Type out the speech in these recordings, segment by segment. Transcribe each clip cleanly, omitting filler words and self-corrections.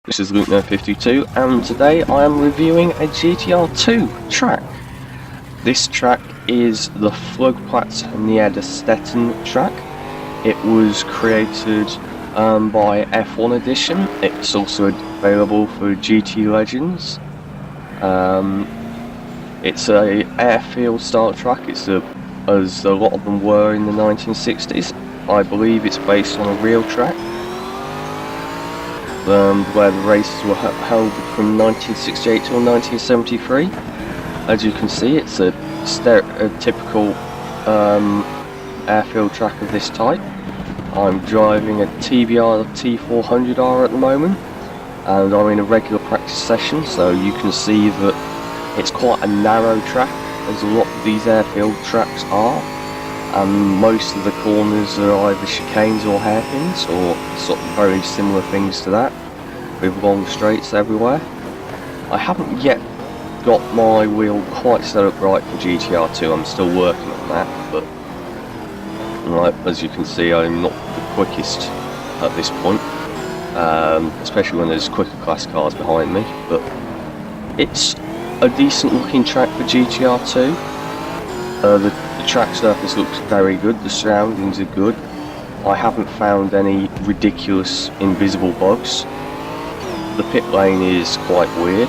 This is Luke52 and today I am reviewing a GTR2 track. This track is the Flugplatz Niederstetten track. It was created by F1 Edition. It's also available for GT Legends. It's a airfield style track. It's as a lot of them were in the 1960s. I believe it's based on a real track. Where the races were held from 1968 till 1973. As you can see, it's a typical airfield track of this type. I'm driving a TVR T400R at the moment, and I'm in a regular practice session, so you can see that it's quite a narrow track, as a lot of these airfield tracks are. Most of the corners are either chicanes or hairpins, or sort of very similar things to that, with long straights everywhere. I haven't yet got my wheel quite set up right for GTR2, I'm still working on that, but as you can see, I'm not the quickest at this point, especially when there's quicker class cars behind me, but it's a decent looking track for GTR2. The track surface looks very good, the surroundings are good. I haven't found any ridiculous invisible bugs. The pit lane is quite weird,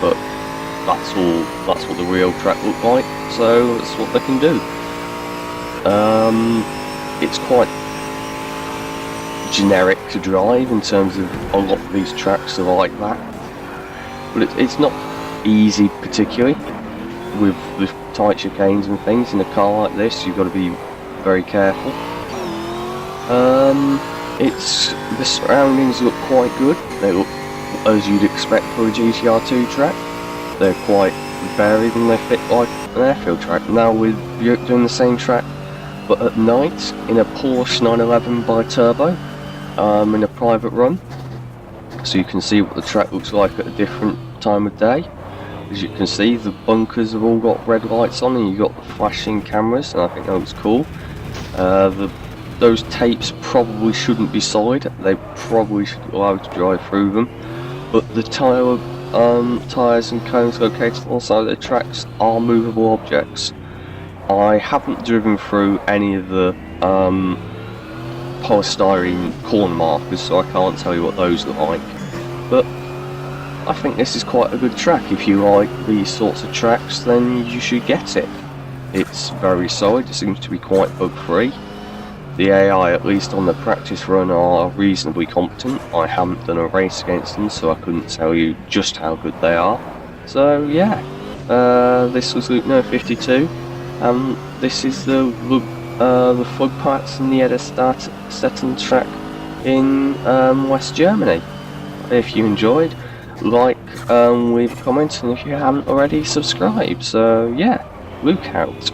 but that's what the real track looked like, so that's what they can do. It's quite generic to drive in terms of a lot of these tracks are like that, but it's not easy particularly with the tight chicanes and things. In a car like this, you've got to be very careful. The surroundings look quite good. They look as you'd expect for a GTR2 track. They're quite varied and they fit like an airfield track. Now we're doing the same track but at night in a Porsche 911 bi-turbo in a private run, so you can see what the track looks like at a different time of day. As you can see, the bunkers have all got red lights on and you've got the flashing cameras, and I think that looks cool. Those tapes probably shouldn't be solid, they probably should be allowed to drive through them, but the tyres and cones located on the side of the tracks are movable objects. I haven't driven through any of the polystyrene corner markers, so I can't tell you what those look like, but I think this is quite a good track. If you like these sorts of tracks, then you should get it. It's very solid, it seems to be quite bug free. The AI, at least on the practice run, are reasonably competent. I haven't done a race against them, so I couldn't tell you just how good they are. So yeah, this was Luke52, and this is the Flugplatz Niederstetten track in West Germany. If you enjoyed, like, leave a comment, and if you haven't already, subscribe. So yeah, Luke out.